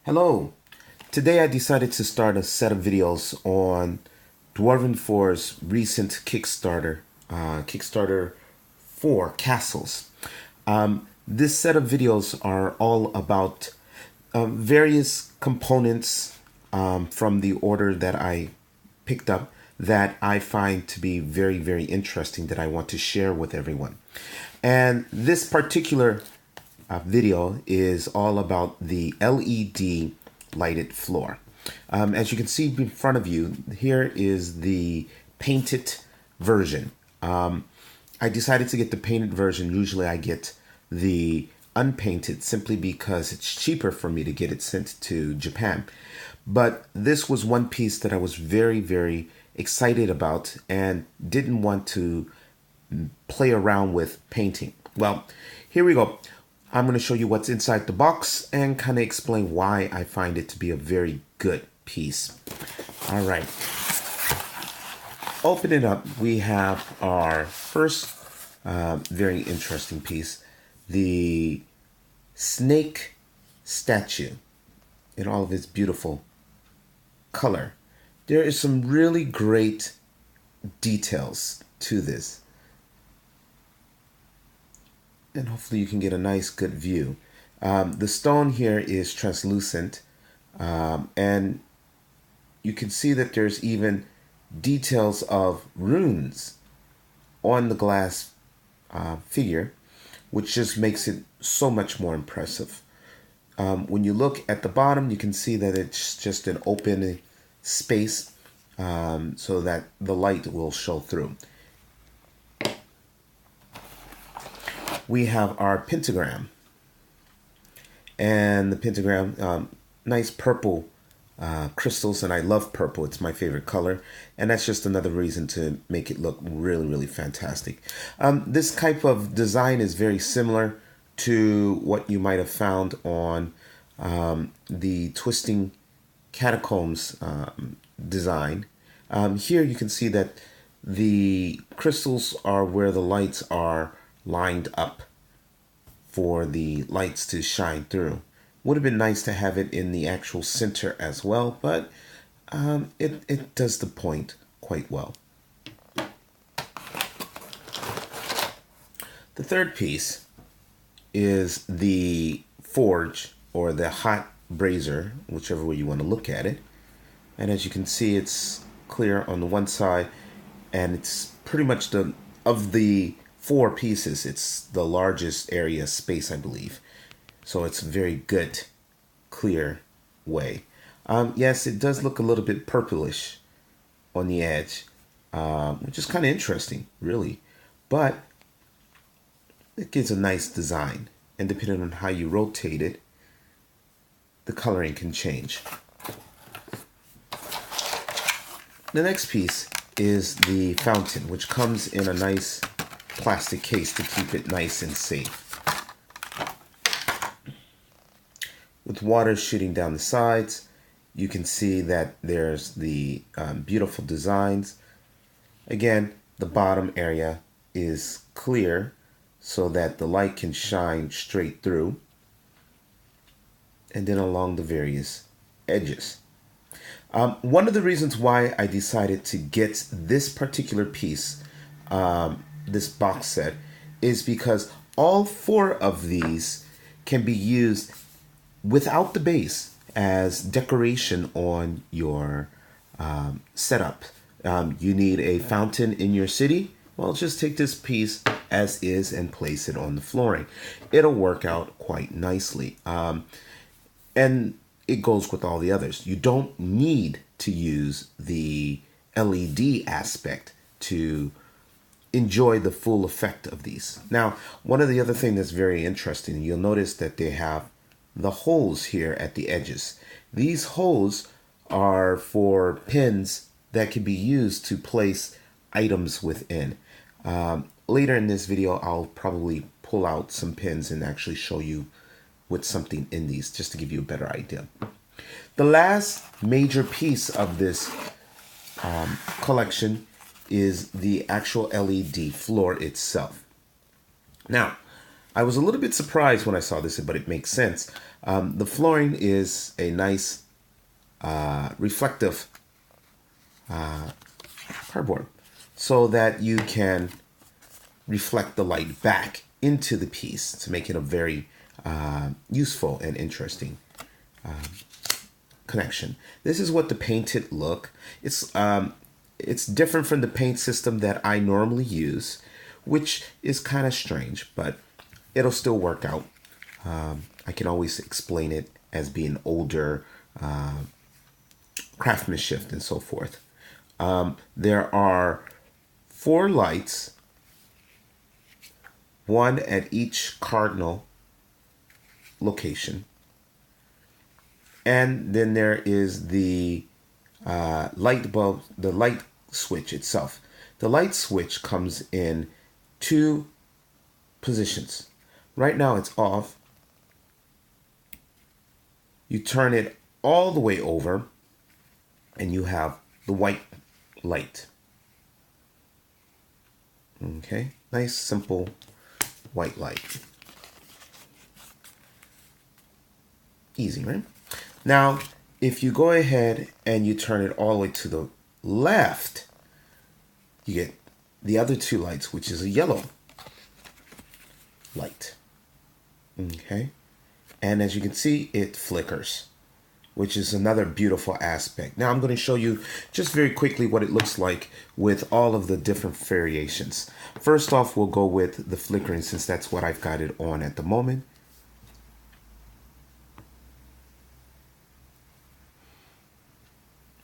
Hello. Today I decided to start a set of videos on Dwarven 4's recent Kickstarter for Castles. This set of videos are all about various components from the order that I picked up that I find to be very, very interesting that I want to share with everyone. And this particular video is all about the LED lighted floor. As you can see in front of you, here is the painted version. I decided to get the painted version. Usually I get the unpainted simply because it's cheaper for me to get it sent to Japan. But this was one piece that I was very, very excited about and didn't want to play around with painting. Well, here we go. I'm going to show you what's inside the box and kind of explain why I find it to be a very good piece. All right. Open it up. We have our first very interesting piece, the snake statue in all of its beautiful color. There is some really great details to this. And hopefully you can get a nice good view. The stone here is translucent, and you can see that there's even details of runes on the glass figure, which just makes it so much more impressive. When you look at the bottom, you can see that it's just an open space so that the light will show through. We have our pentagram, and the pentagram, nice purple crystals, and I love purple. It's my favorite color, and that's just another reason to make it look really, really fantastic. This type of design is very similar to what you might have found on the Twisting Catacombs design. Here you can see that the crystals are where the lights are lined up for the lights to shine through. Would have been nice to have it in the actual center as well, but it does the point quite well. The third piece is the forge, or the hot brazier, whichever way you want to look at it. And as you can see, it's clear on the one side, and it's pretty much of the four pieces, it's the largest area space, I believe. So it's a very good, clear way. Yes, it does look a little bit purplish on the edge, which is kind of interesting, really. But it gives a nice design. And depending on how you rotate it, the coloring can change. The next piece is the fountain, which comes in a nice plastic case to keep it nice and safe. With water shooting down the sides, you can see that there's the beautiful designs. Again, the bottom area is clear so that the light can shine straight through, and then along the various edges. One of the reasons why I decided to get this particular piece, this box set, is because all four of these can be used without the base as decoration on your setup. You need a fountain in your city? Well, just take this piece as is and place it on the flooring. It'll work out quite nicely. And it goes with all the others. You don't need to use the LED aspect to enjoy the full effect of these. Now, one of the other things that's very interesting, you'll notice that they have the holes here at the edges. These holes are for pins that can be used to place items within. Later in this video, I'll probably pull out some pins and actually show you with something in these, just to give you a better idea. The last major piece of this collection is the actual LED floor itself. Now, I was a little bit surprised when I saw this, but it makes sense. The flooring is a nice reflective cardboard so that you can reflect the light back into the piece to make it a very useful and interesting connection. This is what the painted look. It's different from the paint system that I normally use, which is kind of strange, but it'll still work out. I can always explain it as being older craftsmanship and so forth. There are 4 lights, 1 at each cardinal location. And then there is the light bulb, the light switch itself. The light switch comes in 2 positions. Right now it's off. You turn it all the way over and you have the white light. Okay, nice simple white light. Easy, right? Now, if you go ahead and you turn it all the way to the left, you get the other 2 lights, which is a yellow light. Okay, and as you can see, it flickers, which is another beautiful aspect. Now I'm going to show you just very quickly what it looks like with all of the different variations. First off, we'll go with the flickering, since that's what I've got it on at the moment.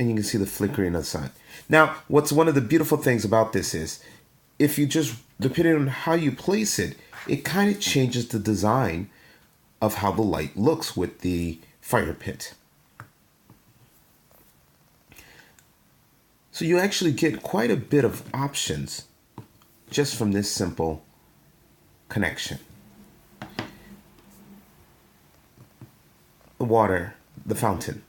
And you can see the flickering on the side. Now, what's one of the beautiful things about this is, if you just, depending on how you place it, it kind of changes the design of how the light looks with the fire pit. So you actually get quite a bit of options just from this simple connection. The water, the fountain.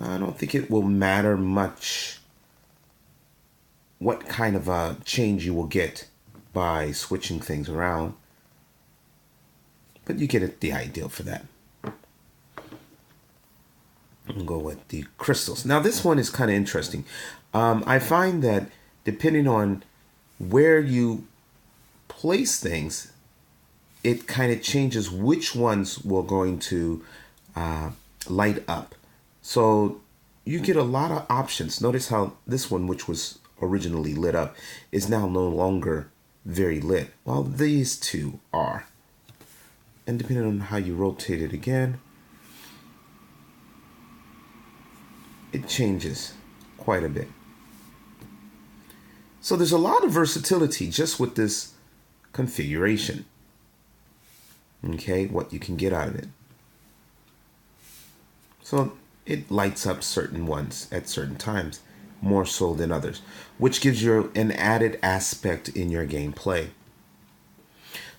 I don't think it will matter much what kind of a change you will get by switching things around, but you get the idea for that. We'll go with the crystals. Now this one is kind of interesting. I find that depending on where you place things, it kind of changes which ones we're going to light up. So you get a lot of options. Notice how this one, which was originally lit up, is now no longer very lit, while these 2 are. And depending on how you rotate it again, it changes quite a bit. So there's a lot of versatility just with this configuration. Okay, what you can get out of it. So it lights up certain ones at certain times, more so than others, which gives you an added aspect in your gameplay.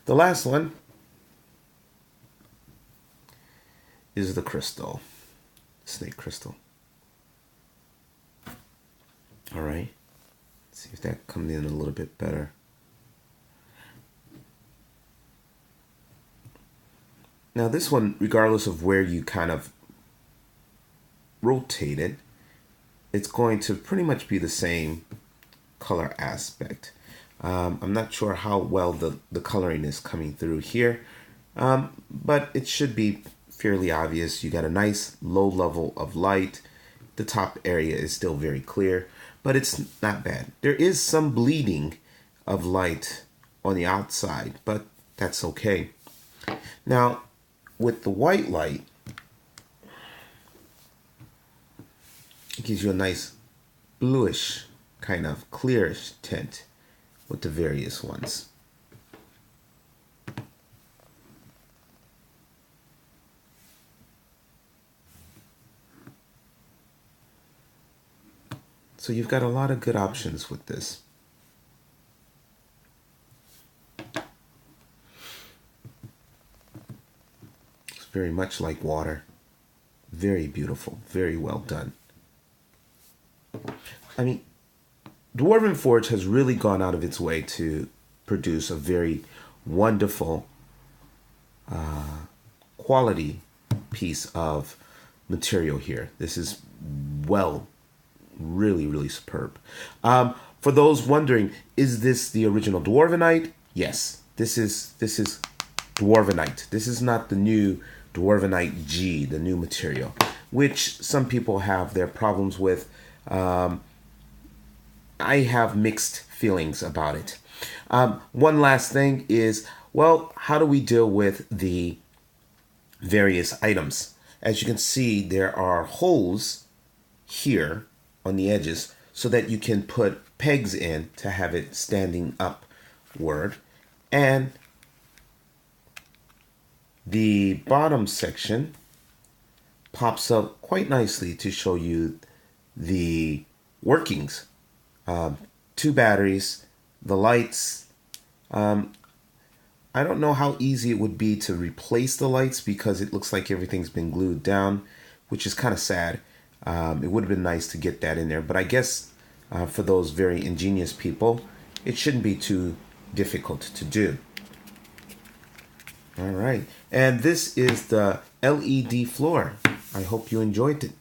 The last one is the crystal, snake crystal. All right, let's see if that comes in a little bit better. Now this one, regardless of where you kind of rotate it, it's going to pretty much be the same color aspect. I'm not sure how well the coloring is coming through here, but it should be fairly obvious. You got a nice low level of light. The top area is still very clear, but it's not bad. There is some bleeding of light on the outside, but that's okay. Now, with the white light, it gives you a nice bluish, kind of clearish tint with the various ones. So you've got a lot of good options with this. It's very much like water. Very beautiful, very well done. I mean, Dwarven Forge has really gone out of its way to produce a very wonderful quality piece of material here. This is really, really superb. For those wondering, is this the original Dwarvenite? Yes, this is Dwarvenite. This is not the new Dwarvenite G, the new material, which some people have their problems with. I have mixed feelings about it. One last thing is, well, how do we deal with the various items? As you can see, there are holes here on the edges so that you can put pegs in to have it standing upward. And the bottom section pops up quite nicely to show you the workings. 2 batteries, the lights. I don't know how easy it would be to replace the lights because it looks like everything's been glued down, which is kind of sad. It would have been nice to get that in there, but I guess for those very ingenious people, it shouldn't be too difficult to do. All right, and this is the LED floor. I hope you enjoyed it.